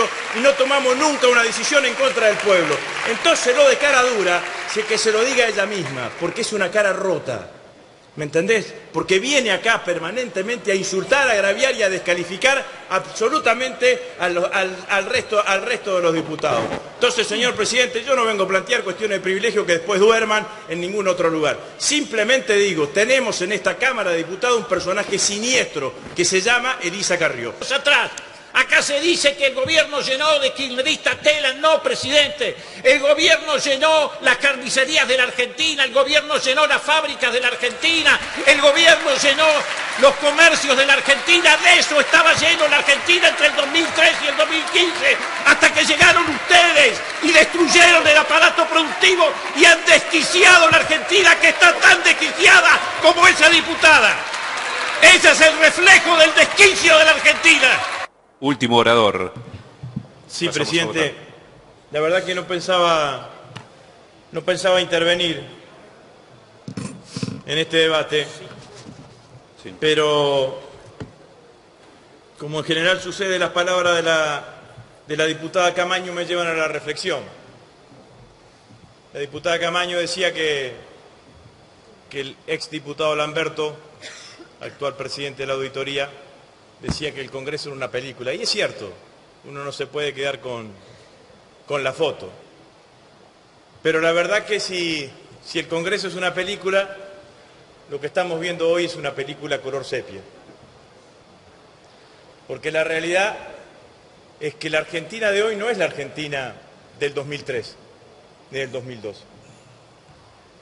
pueblo y no tomamos nunca una decisión en contra del pueblo. Entonces lo de cara dura, que se lo diga ella misma, porque es una cara rota. ¿Me entendés? Porque viene acá permanentemente a insultar, a agraviar y a descalificar absolutamente al resto de los diputados. Entonces, señor presidente, yo no vengo a plantear cuestiones de privilegio que después duerman en ningún otro lugar. Simplemente digo, tenemos en esta Cámara de Diputados un personaje siniestro que se llama Elisa Carrió. Atrás. Acá se dice que el gobierno llenó de kirchneristas tela. No, presidente. El gobierno llenó las carnicerías de la Argentina, el gobierno llenó las fábricas de la Argentina, el gobierno llenó los comercios de la Argentina. De eso estaba lleno la Argentina entre el 2003 y el 2015, hasta que llegaron ustedes y destruyeron el aparato productivo y han desquiciado la Argentina, que está tan desquiciada como esa diputada. Ese es el reflejo del desquicio de la Argentina. Último orador. Sí, presidente, la verdad que no pensaba intervenir en este debate, sí. Pero como en general sucede, las palabras de la diputada Camaño me llevan a la reflexión. La diputada Camaño decía que el exdiputado Lamberto, actual presidente de la auditoría, decía que el Congreso era una película, y es cierto, uno no se puede quedar con la foto. Pero la verdad que si el Congreso es una película, lo que estamos viendo hoy es una película color sepia. Porque la realidad es que la Argentina de hoy no es la Argentina del 2003, ni del 2002.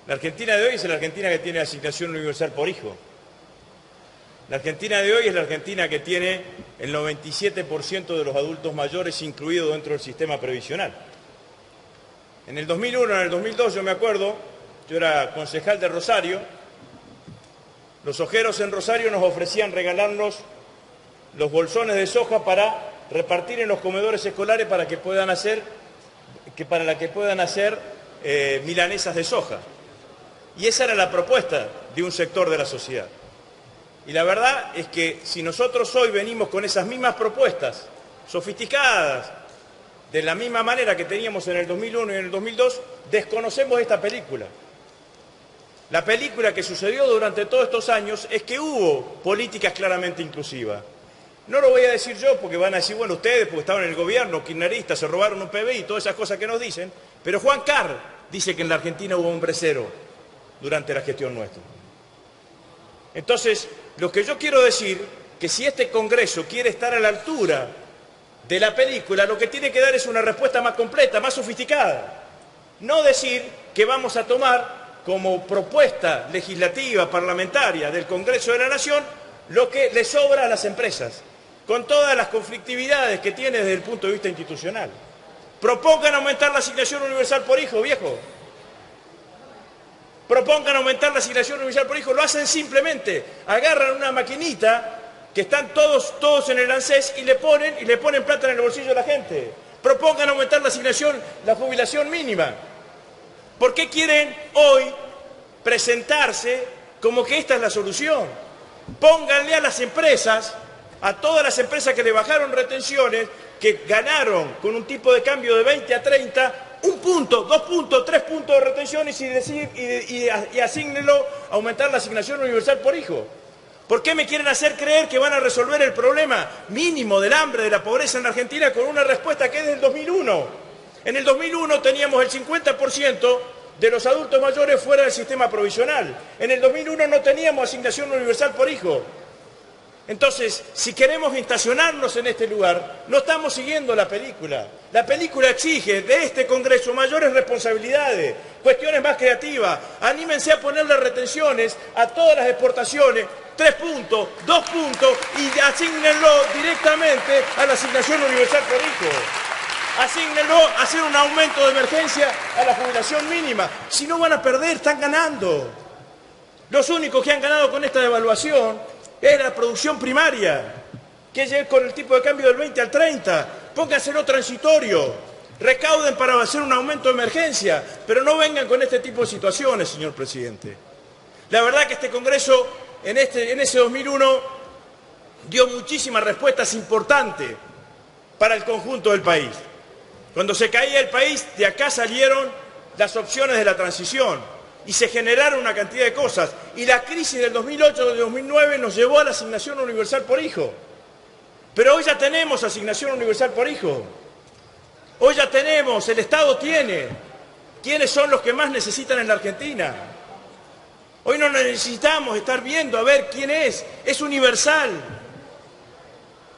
La Argentina de hoy es la Argentina que tiene asignación universal por hijo. La Argentina de hoy es la Argentina que tiene el 97% de los adultos mayores incluidos dentro del sistema previsional. En el 2001, en el 2002, yo me acuerdo, yo era concejal de Rosario, los ojeros en Rosario nos ofrecían regalarnos los bolsones de soja para repartir en los comedores escolares para que puedan hacer milanesas de soja. Y esa era la propuesta de un sector de la sociedad. Y la verdad es que si nosotros hoy venimos con esas mismas propuestas, sofisticadas, de la misma manera que teníamos en el 2001 y en el 2002, desconocemos esta película. La película que sucedió durante todos estos años es que hubo políticas claramente inclusivas. No lo voy a decir yo porque van a decir, bueno, ustedes porque estaban en el gobierno, kirchneristas, se robaron un PBI y todas esas cosas que nos dicen, pero Juan Carr dice que en la Argentina hubo hombre cero durante la gestión nuestra. Entonces, lo que yo quiero decir, que si este Congreso quiere estar a la altura de la película, lo que tiene que dar es una respuesta más completa, más sofisticada. No decir que vamos a tomar como propuesta legislativa, parlamentaria del Congreso de la Nación, lo que le sobra a las empresas, con todas las conflictividades que tiene desde el punto de vista institucional. Propongan aumentar la asignación universal por hijo, viejo. Propongan aumentar la asignación universal por hijo, lo hacen simplemente, agarran una maquinita que están todos en el ANSES y le ponen plata en el bolsillo de la gente. Propongan aumentar la jubilación mínima. ¿Por qué quieren hoy presentarse como que esta es la solución? Pónganle a las empresas, a todas las empresas que le bajaron retenciones, que ganaron con un tipo de cambio de 20 a 30, 1 punto, 2 puntos, 3 puntos de retenciones y asígnenlo a aumentar la asignación universal por hijo. ¿Por qué me quieren hacer creer que van a resolver el problema mínimo del hambre, de la pobreza en la Argentina con una respuesta que es del 2001? En el 2001 teníamos el 50% de los adultos mayores fuera del sistema provisional. En el 2001 no teníamos asignación universal por hijo. Entonces, si queremos estacionarnos en este lugar, no estamos siguiendo la película. La película exige de este Congreso mayores responsabilidades, cuestiones más creativas. Anímense a ponerle retenciones a todas las exportaciones, 3 puntos, 2 puntos, y asígnenlo directamente a la asignación universal por hijo. Asígnenlo a hacer un aumento de emergencia a la jubilación mínima. Si no van a perder, están ganando. Los únicos que han ganado con esta devaluación es la producción primaria, que es con el tipo de cambio del 20 al 30. Pónganselo transitorio, recauden para hacer un aumento de emergencia, pero no vengan con este tipo de situaciones, señor presidente. La verdad que este Congreso, en ese 2001, dio muchísimas respuestas importantes para el conjunto del país. Cuando se caía el país, de acá salieron las opciones de la transición y se generaron una cantidad de cosas. Y la crisis del 2008, del 2009 nos llevó a la asignación universal por hijo. Pero hoy ya tenemos asignación universal por hijo. Hoy ya tenemos, el Estado tiene. ¿Quiénes son los que más necesitan en la Argentina? Hoy no necesitamos estar viendo a ver quién es universal.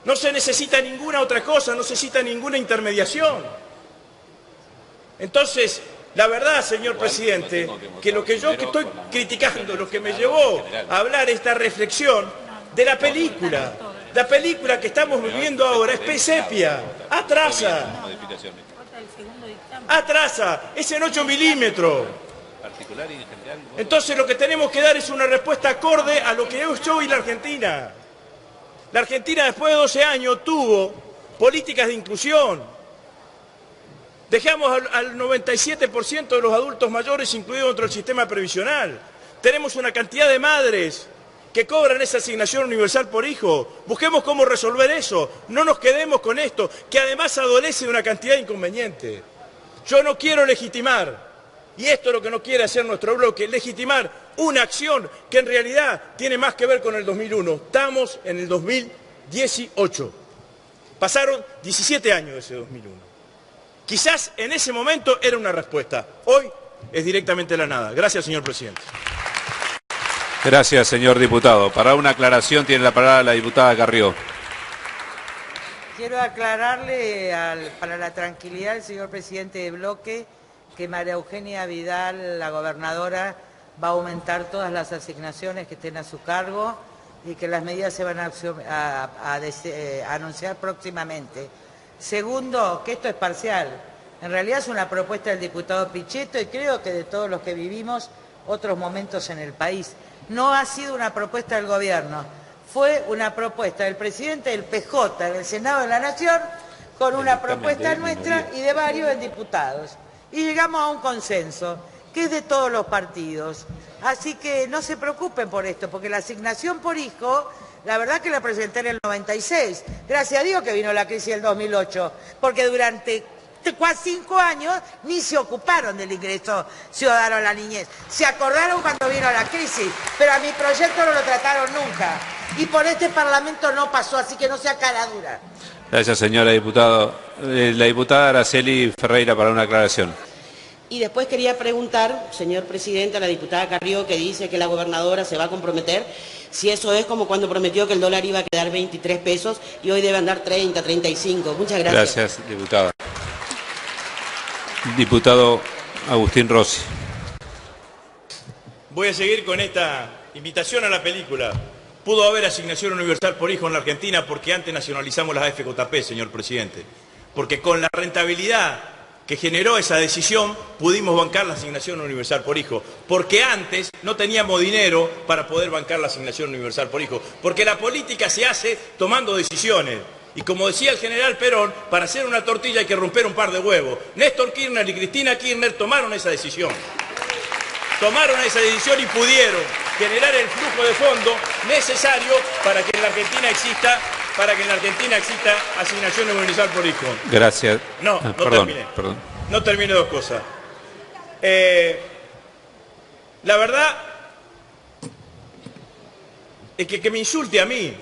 No se necesita ninguna otra cosa, no se necesita ninguna intermediación. Entonces, la verdad, señor presidente, que lo que yo estoy criticando, lo que me llevó a hablar esta reflexión de la película que estamos viviendo ahora es pesepia, atrasa, es en 8 milímetros. Entonces lo que tenemos que dar es una respuesta acorde a lo que es hoy la Argentina. La Argentina después de 12 años tuvo políticas de inclusión. Dejamos al 97% de los adultos mayores incluidos dentro del sistema previsional. Tenemos una cantidad de madres que cobran esa asignación universal por hijo. Busquemos cómo resolver eso. No nos quedemos con esto, que además adolece de una cantidad de inconvenientes. Yo no quiero legitimar, y esto es lo que no quiere hacer nuestro bloque, legitimar una acción que en realidad tiene más que ver con el 2001. Estamos en el 2018. Pasaron 17 años de ese 2001. Quizás en ese momento era una respuesta. Hoy es directamente la nada. Gracias, señor presidente. Gracias, señor diputado. Para una aclaración tiene la palabra la diputada Carrió. Quiero aclararle para la tranquilidad del señor presidente de bloque que María Eugenia Vidal, la gobernadora, va a aumentar todas las asignaciones que estén a su cargo y que las medidas se van a anunciar próximamente. Segundo, que esto es parcial. En realidad es una propuesta del diputado Pichetto y creo que de todos los que vivimos otros momentos en el país. No ha sido una propuesta del gobierno, fue una propuesta del presidente del PJ en el Senado de la Nación con una propuesta nuestra y de varios diputados. Y llegamos a un consenso, que es de todos los partidos. Así que no se preocupen por esto, porque la asignación por hijo, la verdad que la presenté en el 96. Gracias a Dios que vino la crisis del 2008, porque durante 5 años ni se ocuparon del ingreso ciudadano a la niñez. Se acordaron cuando vino la crisis, pero a mi proyecto no lo trataron nunca. Y por este Parlamento no pasó, así que no sea cara dura. Gracias, señora diputada. La diputada Araceli Ferreira para una aclaración. Y después quería preguntar, señor presidente, a la diputada Carrió, que dice que la gobernadora se va a comprometer, si eso es como cuando prometió que el dólar iba a quedar 23 pesos y hoy debe andar 30, 35. Muchas gracias. Gracias, diputada. Diputado Agustín Rossi. Voy a seguir con esta invitación a la película. Pudo haber asignación universal por hijo en la Argentina porque antes nacionalizamos las AFJP, señor presidente. Porque con la rentabilidad que generó esa decisión pudimos bancar la asignación universal por hijo. Porque antes no teníamos dinero para poder bancar la asignación universal por hijo. Porque la política se hace tomando decisiones. Y como decía el general Perón, para hacer una tortilla hay que romper un par de huevos. Néstor Kirchner y Cristina Kirchner tomaron esa decisión. Tomaron esa decisión y pudieron generar el flujo de fondo necesario para que en la Argentina exista asignación universal por hijo. Gracias. No terminé. Perdón. No terminé dos cosas. La verdad es que me insulte a mí,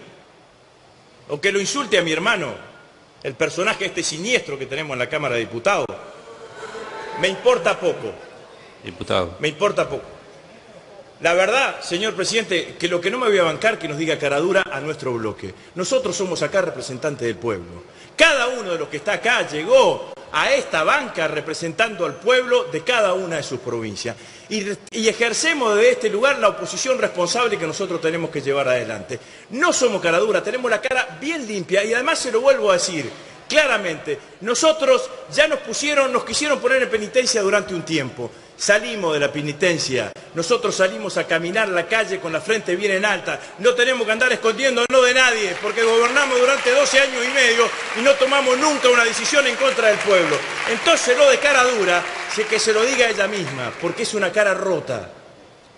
o que lo insulte a mi hermano, el personaje este siniestro que tenemos en la Cámara de Diputados, me importa poco. Diputado. Me importa poco. La verdad, señor presidente, que lo que no me voy a bancar que nos diga cara dura a nuestro bloque. Nosotros somos acá representantes del pueblo. Cada uno de los que está acá llegó a esta banca representando al pueblo de cada una de sus provincias. Y ejercemos desde este lugar la oposición responsable que nosotros tenemos que llevar adelante. No somos cara dura, tenemos la cara bien limpia y además se lo vuelvo a decir claramente. Nosotros ya nos quisieron poner en penitencia durante un tiempo. Salimos de la penitencia, nosotros salimos a caminar la calle con la frente bien en alta, no tenemos que andar escondiéndonos de nadie, porque gobernamos durante 12 años y medio y no tomamos nunca una decisión en contra del pueblo. Entonces lo de cara dura, que se lo diga ella misma, porque es una cara rota.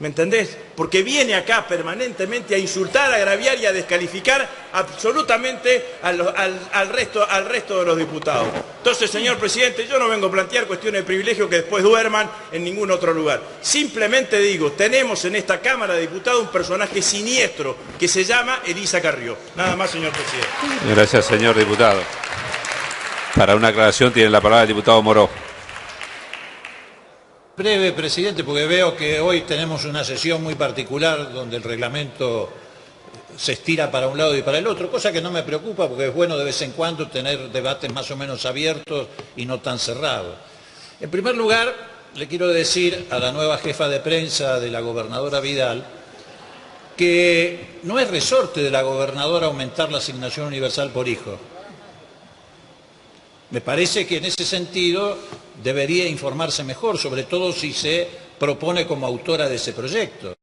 ¿Me entendés? Porque viene acá permanentemente a insultar, a agraviar y a descalificar absolutamente al resto de los diputados. Entonces, señor presidente, yo no vengo a plantear cuestiones de privilegio que después duerman en ningún otro lugar. Simplemente digo, tenemos en esta Cámara de Diputados un personaje siniestro que se llama Elisa Carrió. Nada más, señor presidente. Gracias, señor diputado. Para una aclaración tiene la palabra el diputado Moró. Breve, presidente, porque veo que hoy tenemos una sesión muy particular donde el reglamento se estira para un lado y para el otro, cosa que no me preocupa porque es bueno de vez en cuando tener debates más o menos abiertos y no tan cerrados. En primer lugar, le quiero decir a la nueva jefa de prensa de la gobernadora Vidal que no es resorte de la gobernadora aumentar la asignación universal por hijo. Me parece que en ese sentido debería informarse mejor, sobre todo si se propone como autora de ese proyecto.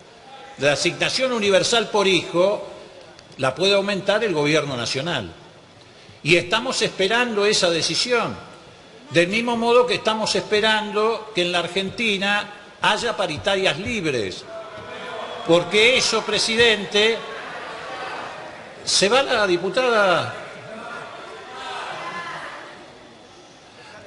La asignación universal por hijo la puede aumentar el gobierno nacional. Y estamos esperando esa decisión. Del mismo modo que estamos esperando que en la Argentina haya paritarias libres. Porque eso, presidente, se va la diputada.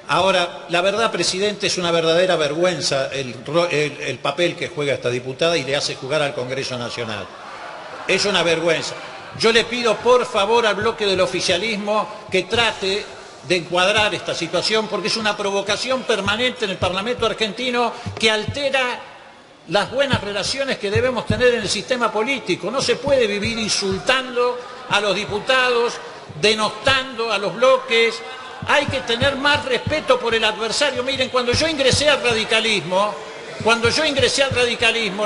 Ahora, la verdad, presidente, es una verdadera vergüenza el papel que juega esta diputada y le hace jugar al Congreso Nacional. Es una vergüenza. Yo le pido, por favor, al bloque del oficialismo que trate de encuadrar esta situación porque es una provocación permanente en el Parlamento argentino que altera las buenas relaciones que debemos tener en el sistema político. No se puede vivir insultando a los diputados, denostando a los bloques. Hay que tener más respeto por el adversario. Miren, cuando yo ingresé al radicalismo,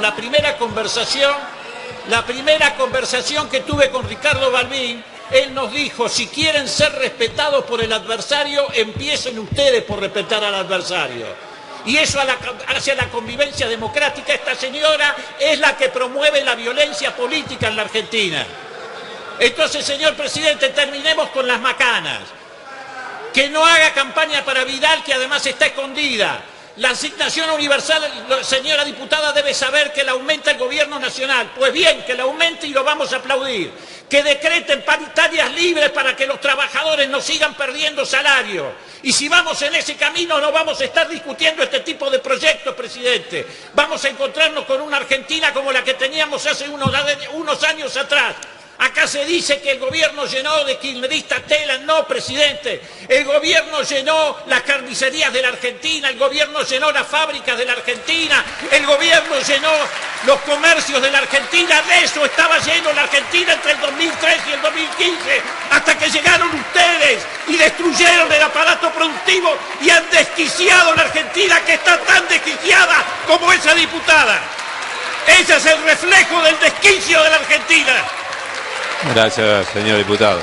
la primera conversación que tuve con Ricardo Balbín, él nos dijo, si quieren ser respetados por el adversario, empiecen ustedes por respetar al adversario. Y eso hacia la convivencia democrática. Esta señora es la que promueve la violencia política en la Argentina. Entonces, señor presidente, terminemos con las macanas. Que no haga campaña para Vidal, que además está escondida. La asignación universal, señora diputada, debe saber que la aumenta el gobierno nacional. Pues bien, que la aumente y lo vamos a aplaudir. Que decreten paritarias libres para que los trabajadores no sigan perdiendo salario. Y si vamos en ese camino no vamos a estar discutiendo este tipo de proyectos, presidente. Vamos a encontrarnos con una Argentina como la que teníamos hace unos años atrás. Acá se dice que el gobierno llenó de kirchneristas Telam. No, presidente. El gobierno llenó las carnicerías de la Argentina, el gobierno llenó las fábricas de la Argentina, el gobierno llenó los comercios de la Argentina. De eso estaba lleno la Argentina entre el 2003 y el 2015, hasta que llegaron ustedes y destruyeron el aparato productivo y han desquiciado la Argentina, que está tan desquiciada como esa diputada. Ese es el reflejo del desquicio de la Argentina. Gracias, señor diputado.